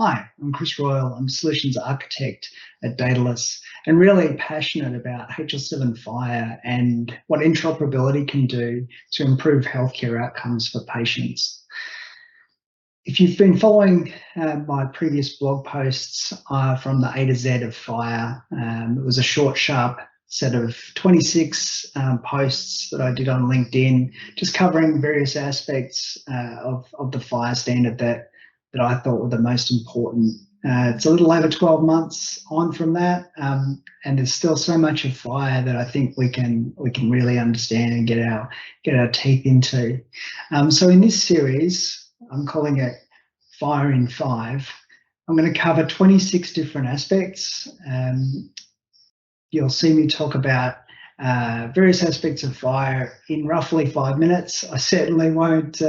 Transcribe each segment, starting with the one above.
Hi, I'm Chris Royle. I'm Solutions Architect at Daedalus and really passionate about HL7 FHIR and what interoperability can do to improve healthcare outcomes for patients. If you've been following my previous blog posts from the A to Z of FHIR, it was a short, sharp set of 26 posts that I did on LinkedIn, just covering various aspects of the FHIR standard that I thought were the most important. It's a little over 12 months on from that, and there's still so much of FHIR that I think we can really understand and get our teeth into. So in this series, I'm calling it FHIR in 5. I'm going to cover 26 different aspects. You'll see me talk about various aspects of FHIR in roughly 5 minutes. I certainly won't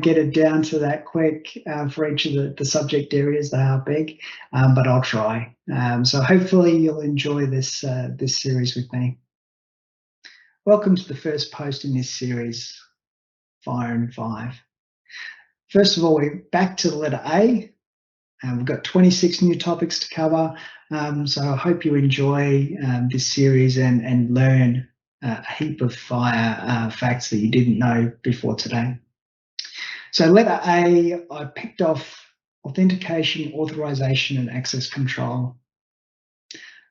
get it down to that quick for each of the subject areas. They are big, but I'll try. So hopefully you'll enjoy this series with me. Welcome to the first post in this series, FHIR in 5. First of all, we're back to the letter A. We've got 26 new topics to cover, so I hope you enjoy this series and learn a heap of FHIR facts that you didn't know before today. So letter A, I picked off authentication, authorization, and access control.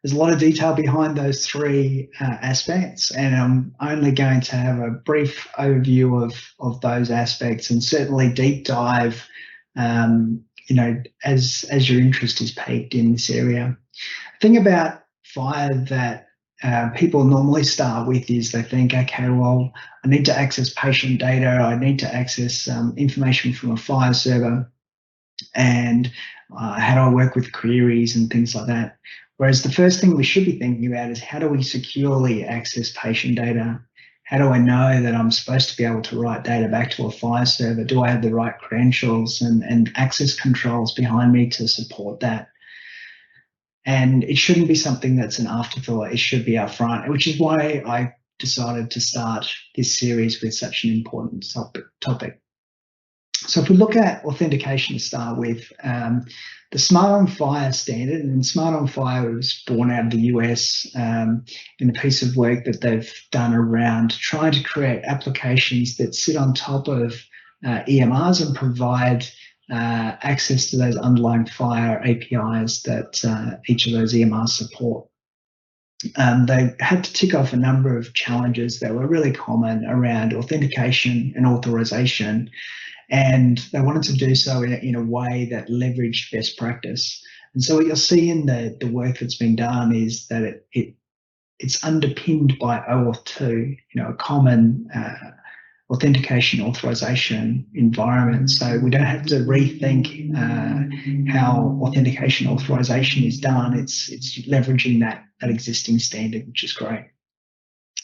There's a lot of detail behind those three aspects, and I'm only going to have a brief overview of those aspects and certainly deep dive as your interest is piqued in this area. The thing about FHIR that people normally start with is they think, okay, well, I need to access patient data, I need to access information from a FHIR server, and how do I work with queries and things like that. Whereas the first thing we should be thinking about is how do we securely access patient data? How do I know that I'm supposed to be able to write data back to a FHIR server? Do I have the right credentials and access controls behind me to support that? And it shouldn't be something that's an afterthought. It should be up front, which is why I decided to start this series with such an important topic. So if we look at authentication to start with, the Smart on FHIR standard, and Smart on FHIR was born out of the US in a piece of work that they've done around trying to create applications that sit on top of EMRs and provide access to those underlying FHIR APIs that each of those EMRs support. They had to tick off a number of challenges that were really common around authentication and authorization, and they wanted to do so in a way that leveraged best practice. And so what you'll see in the work that's been done is that it's underpinned by OAuth 2, a common authentication authorization environment. So we don't have to rethink how authentication authorization is done. It's leveraging that existing standard, which is great.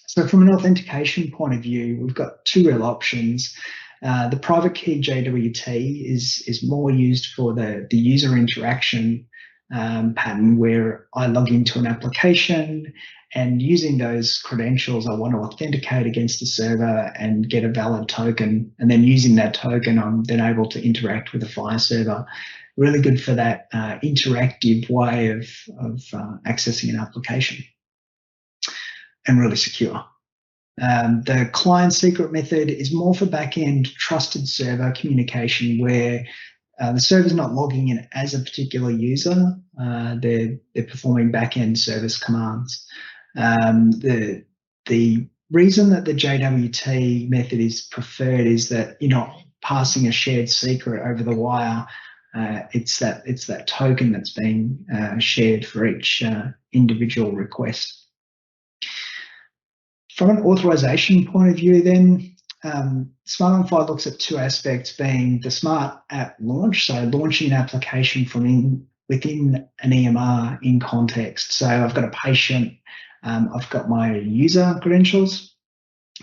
So from an authentication point of view, we've got two real options. The private key JWT is more used for the user interaction pattern, where I log into an application and using those credentials, I want to authenticate against the server and get a valid token. And then using that token, I'm then able to interact with the FHIR server. Really good for that interactive way of accessing an application, and really secure. The client secret method is more for back-end trusted server communication, where the server's not logging in as a particular user. They're performing back-end service commands. The reason that the JWT method is preferred is that you're not passing a shared secret over the wire. It's that token that's being shared for each individual request. From an authorization point of view, then, Smart on FHIR looks at two aspects, being the Smart App launch, so launching an application from within an EMR in context. So I've got a patient, I've got my user credentials,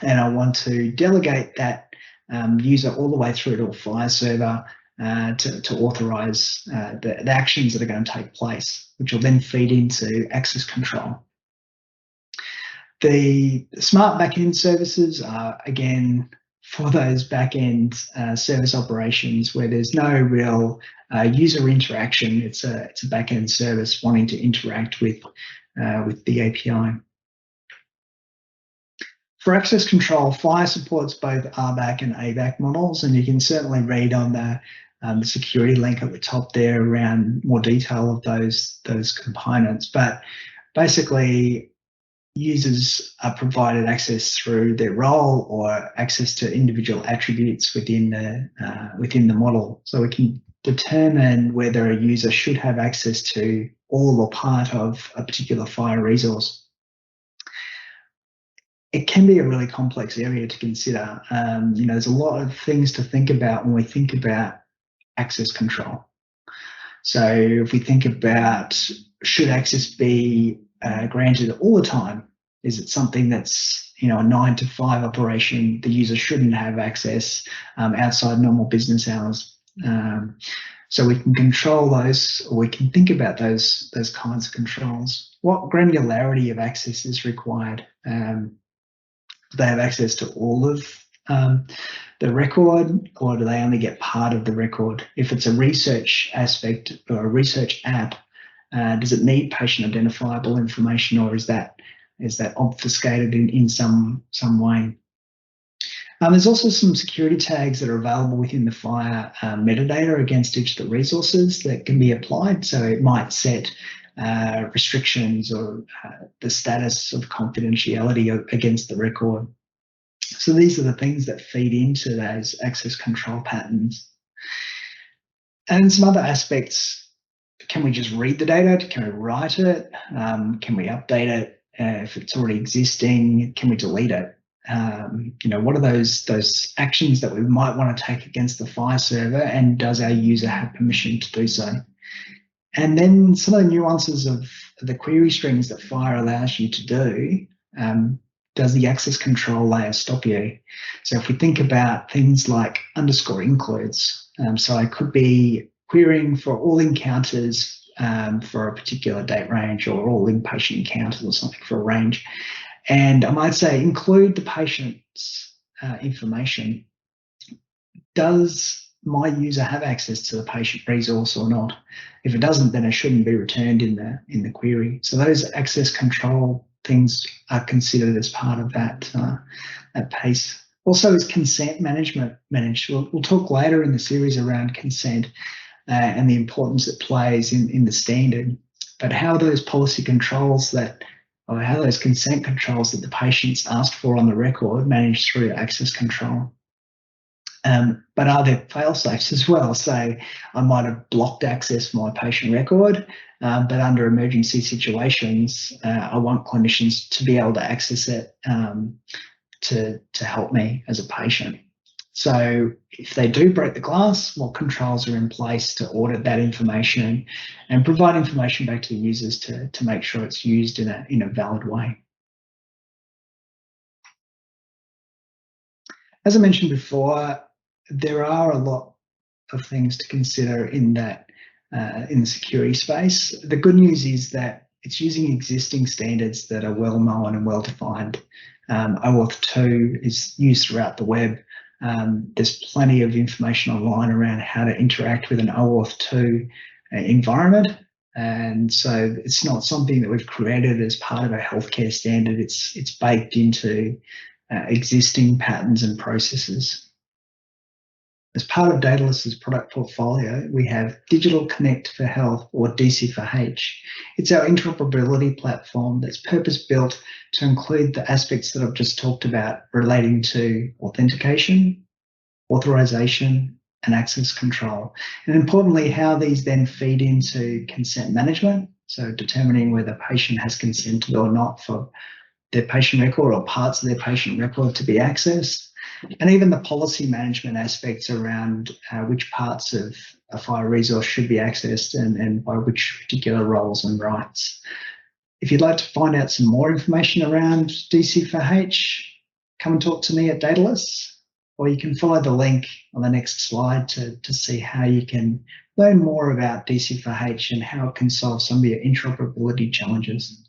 and I want to delegate that user all the way through to a FHIR server to authorize the actions that are going to take place, which will then feed into access control. The smart backend services are, again, for those back-end service operations where there's no real user interaction. It's a back-end service wanting to interact with the API. For access control, FHIR supports both RBAC and ABAC models, and you can certainly read on the security link at the top there around more detail of those components. But basically, users are provided access through their role or access to individual attributes within the model. So we can determine whether a user should have access to all or part of a particular FHIR resource. It can be a really complex area to consider. There's a lot of things to think about when we think about access control. So if we think about, should access be granted all the time? Is it something that's a 9 to 5 operation? The user shouldn't have access outside normal business hours. So we can control those, or we can think about those kinds of controls. What granularity of access is required? Do they have access to all of the record, or do they only get part of the record? If it's a research aspect or a research app, does it need patient identifiable information, or is that obfuscated in some way? There's also some security tags that are available within the FHIR metadata against each of the resources that can be applied. So it might set restrictions or the status of confidentiality against the record. So these are the things that feed into those access control patterns. And some other aspects: can we just read the data? Can we write it? Can we update it if it's already existing? Can we delete it? What are those actions that we might want to take against the FHIR server, and does our user have permission to do so? And then some of the nuances of the query strings that FHIR allows you to do. Does the access control layer stop you? So if we think about things like underscore includes, so I could be querying for all encounters for a particular date range, or all inpatient encounters or something for a range. And I might say include the patient's information. Does my user have access to the patient resource or not? If it doesn't, then it shouldn't be returned in the query. So those access control things are considered as part of that piece. Also, is consent management managed? We'll talk later in the series around consent and the importance it plays in the standard. But how are those policy controls or how are those consent controls that the patient's asked for on the record managed through access control? But are there fail-safes as well? So I might have blocked access for my patient record, but under emergency situations, I want clinicians to be able to access it to help me as a patient. So if they do break the glass, what controls are in place to audit that information and provide information back to the users to make sure it's used in a valid way? As I mentioned before, there are a lot of things to consider in the security space. The good news is that it's using existing standards that are well known and well defined. OAuth 2 is used throughout the web. There's plenty of information online around how to interact with an OAuth 2 environment. And so it's not something that we've created as part of a healthcare standard. It's baked into existing patterns and processes. As part of Dataless's product portfolio, we have Digital Connect for Health, or DC4H. It's our interoperability platform that's purpose-built to include the aspects that I've just talked about relating to authentication, authorization, and access control. And importantly, how these then feed into consent management, so determining whether a patient has consented or not for their patient record or parts of their patient record to be accessed. And even the policy management aspects around which parts of a FHIR resource should be accessed and by which particular roles and rights. If you'd like to find out some more information around DC4H, come and talk to me at Dataless, or you can follow the link on the next slide to see how you can learn more about DC4H and how it can solve some of your interoperability challenges.